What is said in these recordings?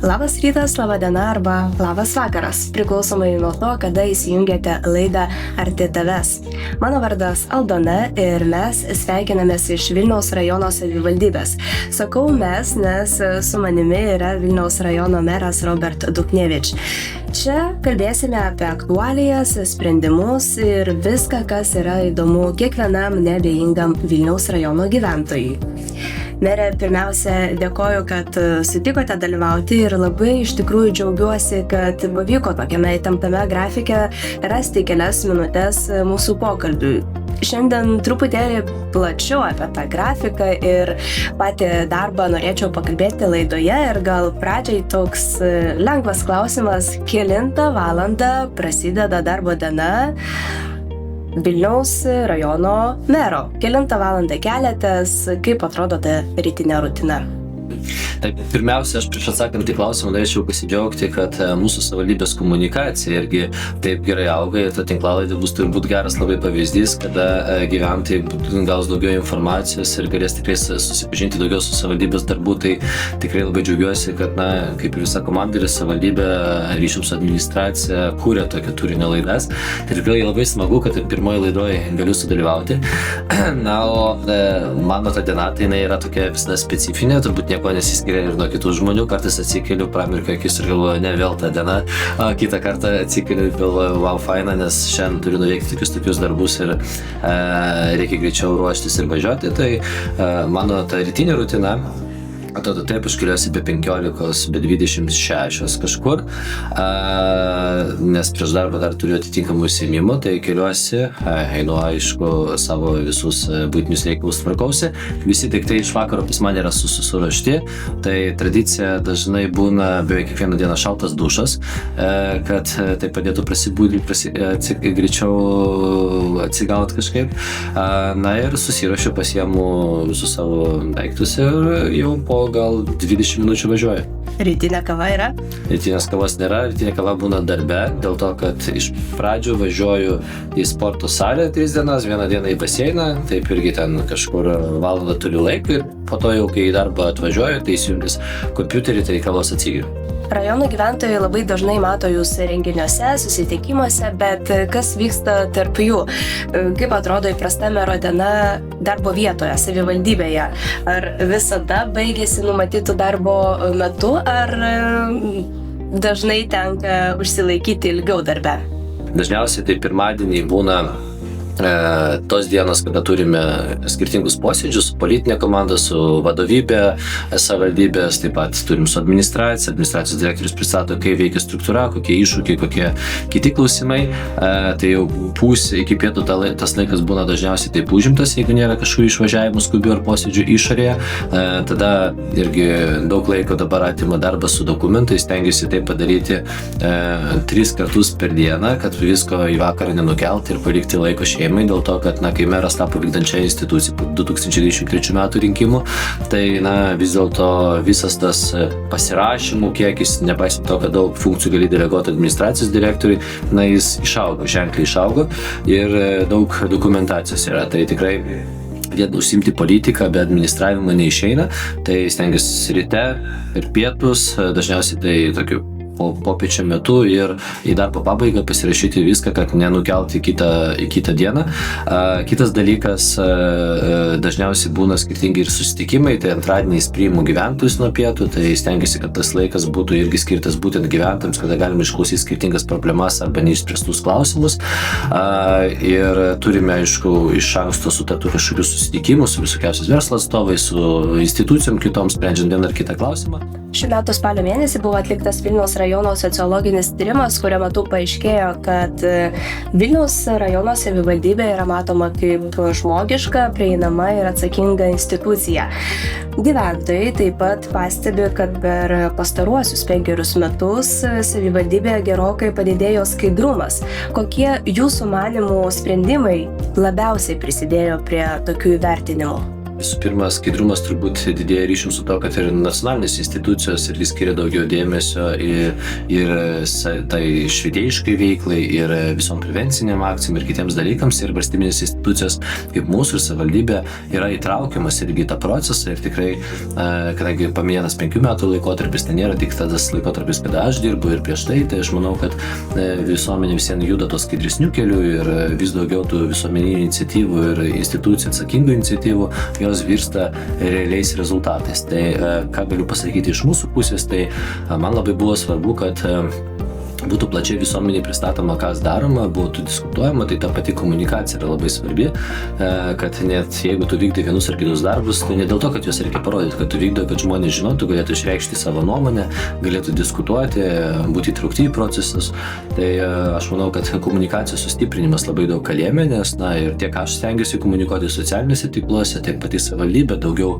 Labas rytas, laba diena arba labas vakaras, priklausomai nuo to, kada įsijungiate laidą Arti tavęs. Mano vardas Aldona ir mes sveikinamės iš Vilniaus rajono savivaldybės. Sakau mes, nes su manimi yra Vilniaus rajono meras Robert Duchnevič. Čia kalbėsime apie aktualijas, sprendimus ir viską, kas yra įdomu kiekvienam neabejingam Vilniaus rajono gyventojui. Mere, pirmiausia, dėkoju, kad sutikote dalyvauti ir labai iš tikrųjų džiaugiuosi, kad pavyko tokiame įtemptame grafike rasti kelias minutės mūsų pokalbiui. Šiandien truputėlį plačiau apie tą grafiką ir patį darbą norėčiau pakalbėti laidoje ir gal pradžiai toks lengvas klausimas, kelintą valandą prasideda darbo diena Vilniaus rajono mero. Kelintą valandą keliatės, kaip atrodo ta rytinė rutina? Taip, pirmiausia, aš prieš atsakant į klausimą norėčiau pasidžiaugti, kad mūsų savivaldybės komunikacija irgi taip gerai auga ir ta tinklalaidė bus turbūt geras labai pavyzdys, kada gyventojai gaus daugiau informacijos ir galės tikrai susipažinti daugiau su savivaldybės darbu. Tai tikrai labai džiaugiuosi, kad, kaip ir visa komanda ir savivaldybė ryšium su administracija kūrė tokią turinio laidas. Tai tikrai labai smagu, kad ir pirmoji laidoje galiu sudalyvauti. O mano ta diena tai yra tokia visada specifinė, turbūt nieko nesiskiria ir nuo kitų žmonių. Kartais atsikeliu, pramirkiu akis ir galvoju, ne, vėl ta diena. Kitą kartą atsikeliu ir galvoju, wow, faina, nes šiandien turiu nuveikti tokius darbus ir reikia greičiau ruoštis ir važiuoti. Tai mano ta rytinė rutina atrodo taip, aš keliuosi be 15, be 26 kažkur, nes prieš darbą dar turiu atitinkamų užsiėmimų, tai keliuosi, einu aišku savo visus buitinius reikalus tvarkausi, visi daiktai iš vakaro pas mane yra surašti, tai tradicija dažnai būna beveik kiekvieną dieną šaltas dušas, kad tai padėtų prasibūdinti, greičiau atsigauti kažkaip, ir susirašiu, pasiemu visus savo daiktus ir jau po gal 20 minučių važiuoju. Rytinė kava yra? Rytinės kavos nėra, rytinė kava būna darbe, dėl to, kad iš pradžių važiuoju į sporto salę 3 dienas, 1 dieną į baseiną, taip irgi ten kažkur valandą turiu laiko ir po to jau, kai į darbą atvažiuoju, tai įsijungęs kompiuterį, tai kavos atsigeriu. Rajono gyventojai labai dažnai mato jūs renginiuose, susitikimuose, bet kas vyksta tarp jų? Kaip atrodo įprasta mero diena darbo vietoje, savivaldybėje? Ar visada baigėsi numatytų darbo metu, ar dažnai tenka užsilaikyti ilgiau darbe? Dažniausiai tai pirmadienį būna tos dienos, kada turime skirtingus posėdžius, politinė komanda, su vadovybė, savivaldybės, taip pat turim su administracija, administracijos direktorius pristato, kaip veikia struktūra, kokie iššūkiai, kokie kiti klausimai, tai jau iki pietų tas laikas būna dažniausiai taip užimtas, jeigu nėra kažkokių išvažiavimų skubių ar posėdžių išorėje, tada irgi daug laiko dabar atima darbas su dokumentais, stengiuosi tai padaryti 3 kartus per dieną, kad visko į vakarą nenukelti ir palikti laiko šeimai. Dėl to, kad kai meras tapo vykdančia institucija po 2023 metų rinkimų, tai vis dėlto visas tas pasirašymų kiekis, nepaisant to, kad daug funkcijų gali deleguoti administracijos direktoriui, jis išaugo, ženkliai išaugo ir daug dokumentacijos yra. Tai tikrai vien užsiimti politiką be administravimo neišeina, tai stengiuosi ryte ir pietus, dažniausiai tai tokiu popiečio metu ir į darbo pabaigą pasirašyti viską, kad nenukelti į kitą dieną. Kitas dalykas, dažniausiai būna skirtingi ir susitikimai, tai antradieniais priimu gyventojus nuo pietų, tai stengiuosi, kad tas laikas būtų irgi skirtas būtent gyventojams, kada galime išklausyti skirtingas problemas arba neišspręstus klausimus. Ir turime, aišku, iš anksto sutartų kažkokių susitikimų su visokiausiais verslo atstovais, su institucijom kitom, sprendžiant vieną ar kitą klausimą. Šių metų spalio mėnesį buvo atliktas Vilniaus rajono sociologinis tyrimas, kurio metu paaiškėjo, kad Vilniaus rajono savivaldybė yra matoma kaip žmogiška, prieinama ir atsakinga institucija. Gyventojai taip pat pastebi, kad per pastaruosius 5 metus savivaldybėje gerokai padidėjo skaidrumas. Kokie jūsų manymų sprendimai labiausiai prisidėjo prie tokių įvertinimų? Visų pirma, skaidrumas turbūt didėja ryšium su to, kad ir nacionalinės institucijos irgi skiria daugiau dėmesio ir tai švietėjiškai veiklai, ir visom prevenciniam akcijom ir kitiems dalykams, ir valstybinės institucijos kaip mūsų ir savivaldybė yra įtraukiamas irgi į tą procesą ir tikrai, kadangi paminėtas 5 metų laikotarpis, tai nėra tik tas laikotarpis, kada aš dirbu ir prieš tai aš manau, kad visuomenė visien juda to skaidresnių kelių ir vis daugiau tų visuomeninių iniciatyvų ir institucijų atsakingų iniciatyvų jos virsta realiais rezultatais. Tai ką galiu pasakyti iš mūsų pusės, tai man labai buvo svarbu, kad būtų plačiai visuomeniai pristatoma, kas daroma, būtų diskutuojama, tai ta pati komunikacija yra labai svarbi, kad net jeigu tu vykdai vienus ar kitus darbus, tai ne dėl to, kad juos reikia parodyti, kad tu vykdai, kad žmonės žinotų, galėtų išreikšti savo nuomonę, galėtų diskutuoti, būti įtraukti į procesus. Tai aš manau, kad komunikacijos sustiprinimas labai daug lėmė, nes ir tiek aš stengiuosi komunikuoti socialiniuose tinkluose, tiek pati savivaldybė daugiau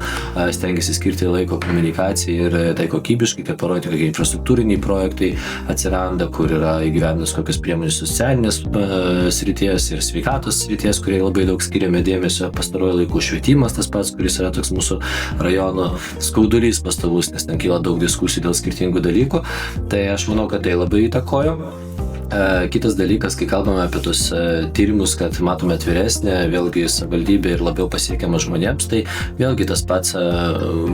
stengiasi skirti laiko komunikacijai ir tai kokybiškai, kad parodyti, kokie infrastruktūriniai projektai atsiranda, kur yra įgyvendinus kokios priemonės socialinės srities ir sveikatos srities, kurie labai daug skiriame dėmesio pastaruoju laiku. Švietimas tas pats, kuris yra toks mūsų rajono skaudulys pastovus, nes ten kyla daug diskusijų dėl skirtingų dalykų. Tai aš manau, kad tai labai įtakojo. Kitas dalykas, kai kalbame apie tus tyrimus, kad matome atviresnę, vėlgi savivaldybė ir labiau pasiekiama žmonėms, tai vėlgi tas pats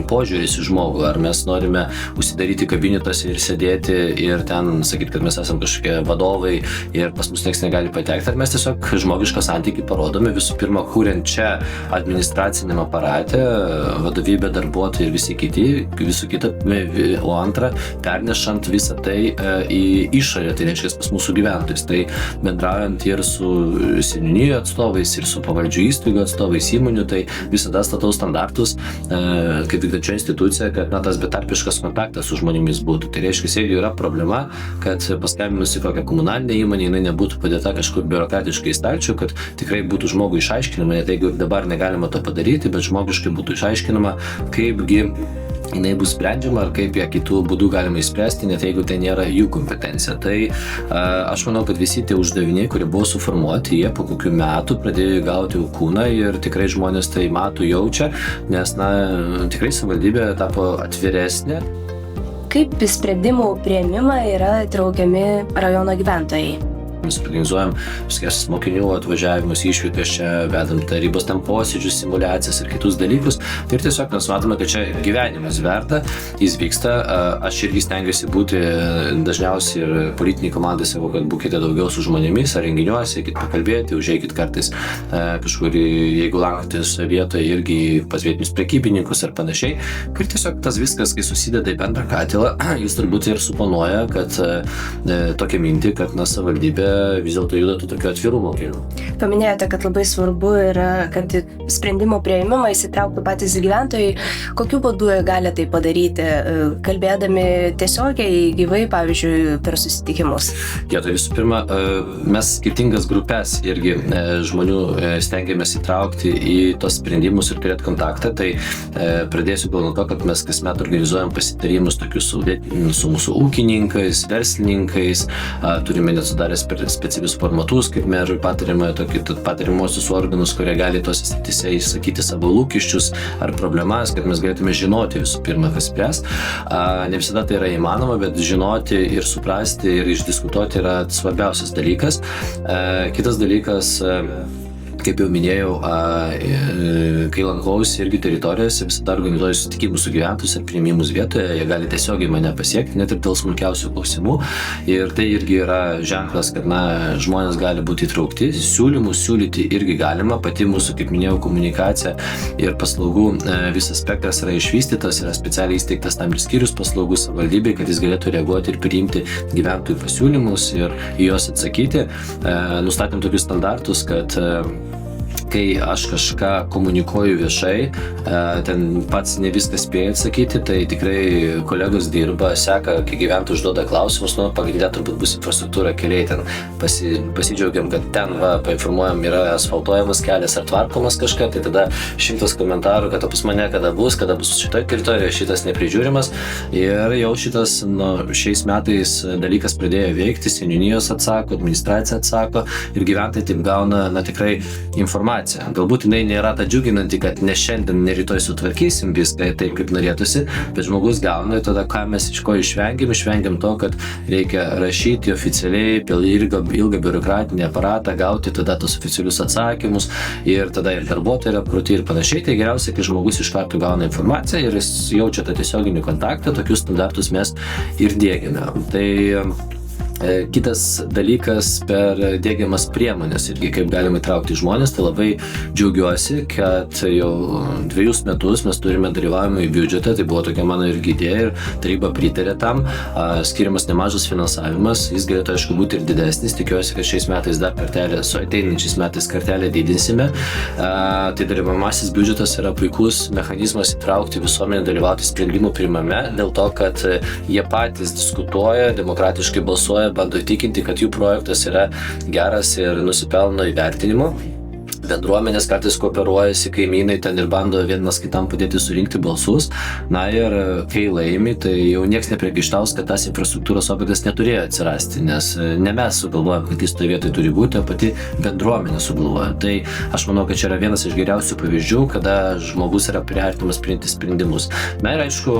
požiūris į žmogų. Ar mes norime užsidaryti kabinetuose ir sėdėti ir ten sakyti, kad mes esame kažkokie vadovai ir pas mus nieks negali patekti, ar mes tiesiog žmogišką santykį parodome, visų pirma, kuriant čia administraciniam aparate, vadovybė, darbuotojai ir visi kiti, visų kita, o antra, pernešant visą tai į išorę, tai reiškia pas mūsų gyventojus. Tai bendraujant ir su seniūnijų atstovais, ir su pavaldžių įstaigų atstovais, įmonių, tai visada statau standartus, kaip vykdančioji institucija, kad tas betarpiškas kontaktas su žmonėmis būtų. Tai reiškia, jeigu yra problema, kad paskambinus į kokią komunalinę įmonę, jinai nebūtų padėta kažkur biurokratiškai į stalčių, kad tikrai būtų žmogui išaiškinama, net jeigu dabar negalima to padaryti, bet žmogiškai būtų išaiškinama, kaipgi jinai bus sprendžiama ar kaip ją kitų būdų galima išspręsti, net jeigu tai nėra jų kompetencija. Tai aš manau, kad visi tie uždaviniai, kurie buvo suformuoti, jie po kokių metų pradėjo gauti kūną ir tikrai žmonės tai mato, jaučia, nes tikrai savivaldybė tapo atviresnė. Kaip į sprendimų priėmimą yra įtraukiami rajono gyventojai? Mes organizuojam mokinių atvažiavimus, išvykas čia, vedam tarybos ten posėdžius, simulacijas ir kitus dalykus. Ir tiesiog mes matome, kad čia gyvenimas verda, jis vyksta. Aš irgi stengiuosi būti dažniausiai ir politiniai komandai savo, kad būkite daugiau su žmonėmis, ar renginiuose, eikit pakalbėti, užeikit kartais kažkur, jeigu lankotės vietoje, irgi pas vietinius prekybininkus ar panašiai. Ir tiesiog tas viskas, kai susideda į bendrą katilą, jis turbūt ir suponuoja, kad tokia mintį, kad savivaldybė vis dėlto juda tokio atvirumo keliu. Paminėjote, kad labai svarbu yra, kad sprendimo priėmimą įsitrauktų patys gyventojai. Kokiu būdu gali tai padaryti? Kalbėdami tiesiogiai, gyvai, pavyzdžiui, per susitikimus? Tai visų pirma, mes skirtingas grupės irgi žmonių stengiamės įtraukti į tos sprendimus ir turėti kontaktą. Tai pradėsiu gal nuo to, kad mes kasmet organizuojam pasitarimus tokius su mūsų ūkininkais, verslininkais, turime net sudaręs specialius formatus, kaip merui patarimuosius organus, kurie gali tose srityse išsakyti savo lūkesčius ar problemas, kad mes galėtume žinoti visų pirma, kas spręs. Ne visada tai yra įmanoma, bet žinoti ir suprasti ir išdiskutuoti yra svarbiausias dalykas. Kitas dalykas, kaip jau minėjau, kai lankausi irgi teritorijose, visada organizuoju susitikimus su gyventojais ir priėmimus vietoje, jie gali tiesiogiai mane pasiekti, net ir dėl smulkiausių klausimų. Ir tai irgi yra ženklas, kad žmonės gali būti įtraukti, siūlymus siūlyti irgi galima, pati mūsų, kaip minėjau, komunikacija ir paslaugų visas spektras yra išvystytas, yra specialiai įsteigtas tam ir skyrius paslaugų savivaldybei, kad jis galėtų reaguoti ir priimti gyventojų pasiūlymus ir į juos atsakyti. Nustatėm tokius standartus, kad kai aš kažką komunikuoju viešai, ten pats ne viską spėju atsakyti, tai tikrai kolegos dirba, seka, kai gyventojai užduoda klausimus, pagrindė turbūt bus infrastruktūra, keliai, ten pasidžiaugiam, kad ten painformuojam, yra asfaltuojamas kelias ar tvarkomas kažką, tai tada 100 komentarų, kad pas mane kada bus šitoje teritorijoje, šitas neprižiūrimas. Ir jau šitas šiais metais dalykas pradėjo veikti, seniūnijos atsako, administracija atsako ir gyventojai taip gauna tikrai informaciją informacija. Galbūt jinai nėra ta džiuginanti, kad ne šiandien, ne rytoj sutvarkysim viską taip, kaip norėtųsi, bet žmogus gauna ir tada ką mes iš ko išvengiam to, kad reikia rašyti oficialiai, ilgą biurokratinį aparatą, gauti tada tos oficialius atsakymus ir tada ir darbuotojai yra proti ir panašiai. Tai geriausia, kai žmogus iš karto gauna informaciją ir jis jaučia tą tiesioginį kontaktą, tokius standartus mes ir diegiame. Tai kitas dalykas per diegiamas priemonės irgi kaip galima įtraukti žmonės, tai labai džiaugiuosi, kad jau 2 metus mes turime dalyvavimą į biudžetą, tai buvo tokia mano irgi idėja ir taryba pritarė tam, skiriamas nemažas finansavimas, jis galėtų aišku būti ir didesnis, tikiuosi, kad šiais metais dar kartelę, su ateinančiais metais kartelę didinsime. Tai dalyvaumasis biudžetas yra puikus mechanizmas įtraukti visuomenę dalyvauti sprendimų priimame, dėl to, kad jie patys diskutuoja, demokratiškai balsuoja, bando įtikinti, kad jų projektas yra geras ir nusipelno įvertinimo. Bendruomenės kartais kooperuojasi, kaimynai ten ir bando vienas kitam padėti surinkti balsus. Na ir kai laimi, tai jau nieks nepriekaištaus, kad tas infrastruktūros objektas neturėjo atsirasti, nes ne mes sugalvojom, kad jis toje vietoje turi būti, o pati bendruomenė sugalvojo. Tai aš manau, kad čia yra vienas iš geriausių pavyzdžių, kada žmogus yra priartimas priimti sprendimus. Na ir aišku,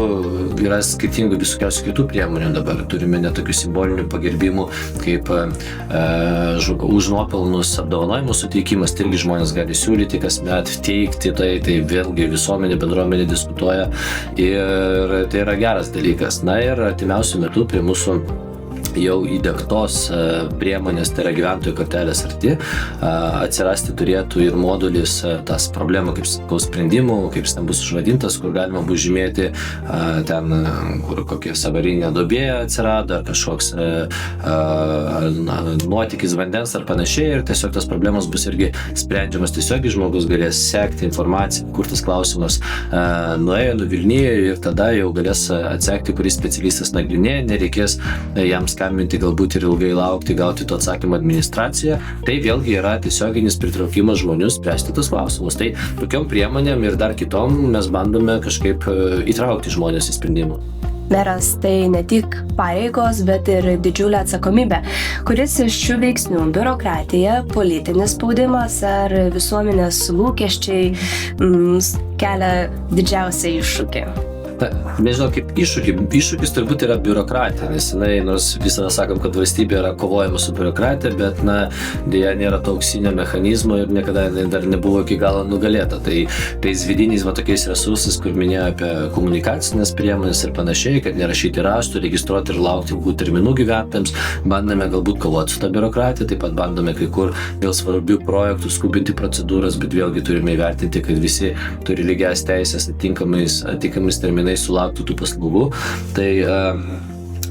yra skirtingų visokiausių kitų priemonių dabar. Turime netokių simbolinių pagerbimų, kaip už nuopelnus apdovanojimų suteikimas, tai irgi žmonės gali siūlyti kasmet, teikti, tai vėlgi visuomenė, bendruomenė diskutuoja ir tai yra geras dalykas. Na ir artimiausiu metu prie mūsų jau įdiegtos priemonės, tai yra gyventojų kortelės arti, atsirasti turėtų ir modulis tas problemų, kaip sakau, sprendimų, kaip jis ten bus užvadintas, kur galima bus žymėti ten, kur kokia avarinė duobė atsirado, ar kažkoks nuotykis vandens ar panašiai, ir tiesiog tas problemos bus irgi sprendžiamas tiesiogiai, žmogus galės sekti informaciją, kur tas klausimas nuėjo, nuvilnijo ir tada jau galės atsekti, kuris specialistas nagrinėja, nereikės jam skambinti, galbūt ir ilgai laukti, gauti to atsakymą administraciją. Tai vėlgi yra tiesioginis pritraukimas žmonių spręsti tos klausimus. Tai tokiom priemonėm ir dar kitom mes bandome kažkaip įtraukti žmonės į sprendimą. Meras tai ne tik pareigos, bet ir didžiulė atsakomybė. Kuris iš šių veiksnių - biurokratija, politinis spaudimas ar visuomenės lūkesčiai kelia didžiausią iššūkį? Nežinau, kaip iššūkis turbūt yra biurokratija, nes nors visada sakom, kad valstybė yra kovojama su biurokratija, bet dėja nėra to auksinio mechanizmo ir niekada dar nebuvo iki galo nugalėta. Tai tais vidiniais tokiais resursais, kur minėjo apie komunikacinės priemonės ir panašiai, kad nerašyti raštų, registruoti ir laukti ilgų terminų gyventojams, bandome galbūt kovoti su ta biurokratija, taip pat bandome kai kur dėl svarbių projektų skubinti procedūras, bet vėlgi turime įvertinti, kad visi turi lygias teisės atitinkamais terminais sulauktų tų paslaugų. Tai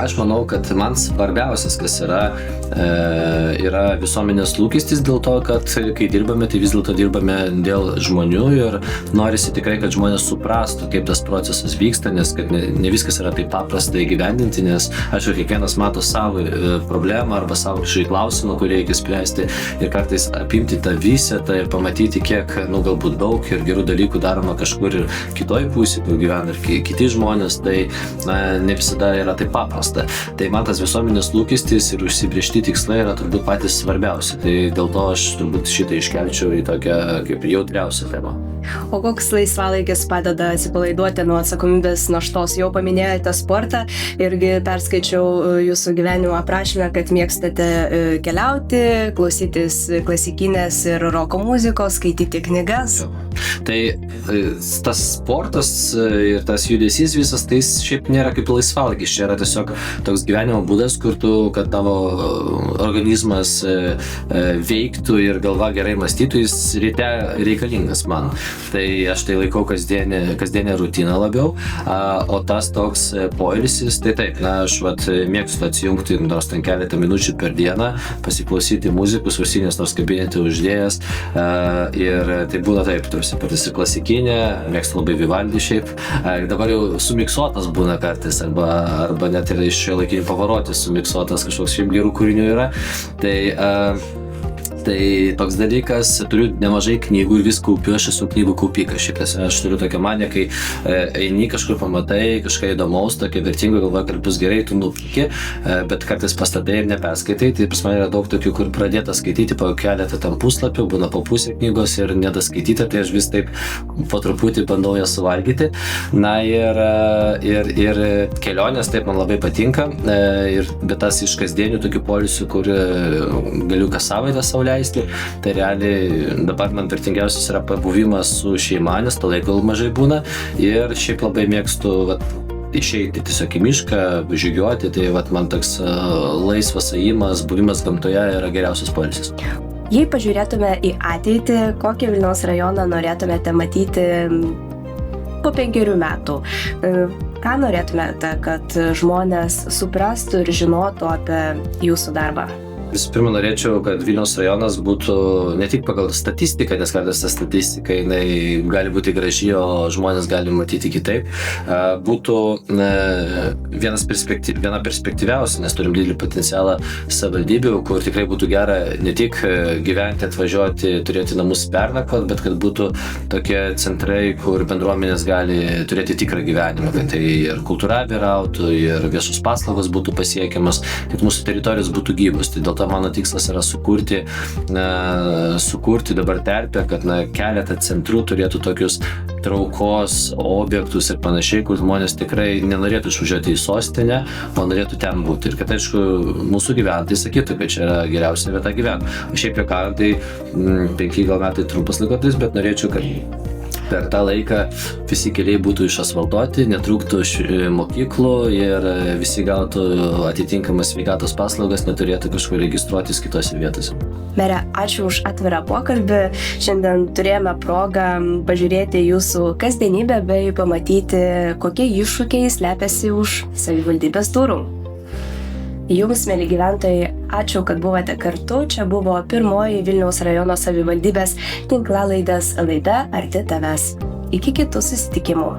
aš manau, kad man svarbiausias, kas yra visuomenės lūkestis dėl to, kad kai dirbame, tai vis dėlto dirbame dėl žmonių ir norisi tikrai, kad žmonės suprastų, kaip tas procesas vyksta, nes kad ne viskas yra taip paprasta įgyvendinti, nes aišku, kiekvienas mato savo problemą arba savo kažkokį klausimą, kurį reikia spręsti ir kartais apimti tą visetą ir pamatyti, kiek, galbūt daug ir gerų dalykų daroma kažkur ir kitoj pusėje, kur gyvena ir kiti žmonės, tai ne visada yra taip paprasta. Tai man tas visuomenės lūkestis ir užsibrėžti tikslai yra turbūt patys svarbiausi. Tai dėl to aš turbūt šitą iškelčiau į tokią kaip jautriausią temą. O koks laisvalaikis padeda atsipalaiduoti nuo atsakomybės naštos? Jau paminėjote sportą, irgi perskaičiau jūsų gyvenimo aprašymę, kad mėgstate keliauti, klausytis klasikinės ir roko muzikos, skaityti knygas. Tai tas sportas ir tas judesys visas, tai šiaip nėra kaip laisvalaikis, čia yra tiesiog toks gyvenimo būdas, kad tavo organizmas veiktų ir galva gerai mąstytų, jis ryte reikalingas man. Tai aš tai laikau kasdienę rutiną labiau, o tas toks poilsis, tai taip, aš mėgstu atsijungti nors ten keletą minučių per dieną, pasiklausyti muzikos, ausinės nors kabinete uždėjęs, ir tai būna taip, patys klasikinė, mėgstu labai Vivaldį šiaip, dabar jau sumiksuotas būna kartais, arba net ir iš šiuolaikinių Pavarotti sumiksuotas kažkoks šiaip gerų kūrinių yra, tai Tai toks dalykas, turiu nemažai knygų ir vis kaupiu, aš esu knygų kaupikas šitas. Aš turiu tokią maniją, kai eini kažkur pamatai, kažką įdomaus, tokio vertingo, galvoju, kad bus gerai, tu nupirki, bet kartais pastatai ir neperskaitai. Tai pas mane yra daug tokių, kur pradėta skaityti po keletą tam puslapių, būna po pusę knygos ir nedaskaityti, tai aš vis taip po truputį bandau jas suvalgyti. Na ir kelionės taip man labai patinka, bet tas iš kasdienių tokių poilsių, kur galiu kas savaitę sau leisti, tai realiai dabar man vertingiausias yra pabuvimas su šeima, nes to laiko mažai būna ir šiaip labai mėgstu išeiti tiesiog į mišką, žygiuoti, tai man toks laisvas ėjimas, buvimas gamtoje yra geriausias poilsis. Jei pažiūrėtume į ateitį, kokį Vilniaus rajoną norėtumėte matyti po 5 metų? Ką norėtumėte, kad žmonės suprastų ir žinotų apie jūsų darbą? Visų pirma, norėčiau, kad Vilniaus rajonas būtų ne tik pagal statistiką, nes kartais ta statistika jinai gali būti graži, o žmonės gali matyti kitaip, būtų viena perspektyviausia, nes turim didelį potencialą savivaldybių, kur tikrai būtų gera ne tik gyventi, atvažiuoti, turėti namus pernakvot, bet kad būtų tokie centrai, kur bendruomenės gali turėti tikrą gyvenimą, kad tai ir kultūra vyrautų, ir viešos paslaugos būtų pasiekiamas, kad mūsų teritorijos būtų gyvos. Tai dėl to mano tikslas yra sukurti dabar terpę, kad keletą centrų turėtų tokius traukos objektus ir panašiai, kur žmonės tikrai nenorėtų išvažiuoti į sostinę, o norėtų ten būti. Ir kad, aišku, mūsų gyventojai sakytų, kad čia yra geriausia vieta gyventi. O šiaip juokavant, tai 5 gal metai trumpas laikotarpis, bet norėčiau, kad per tą laiką visi keliai būtų išasfaltuoti, netrūktų mokyklų ir visi gautų atitinkamas sveikatos paslaugas, neturėtų kažkur registruotis kitose vietose. Mere, ačiū už atvirą pokalbį. Šiandien turėjome progą pažiūrėti jūsų kasdienybę bei pamatyti, kokie iššūkiai slepiasi už savivaldybės durų. Jums, mieli gyventojai, ačiū, kad buvote kartu. Čia buvo pirmoji Vilniaus rajono savivaldybės tinklalaidės laida Arti tavęs. Iki kitų susitikimų.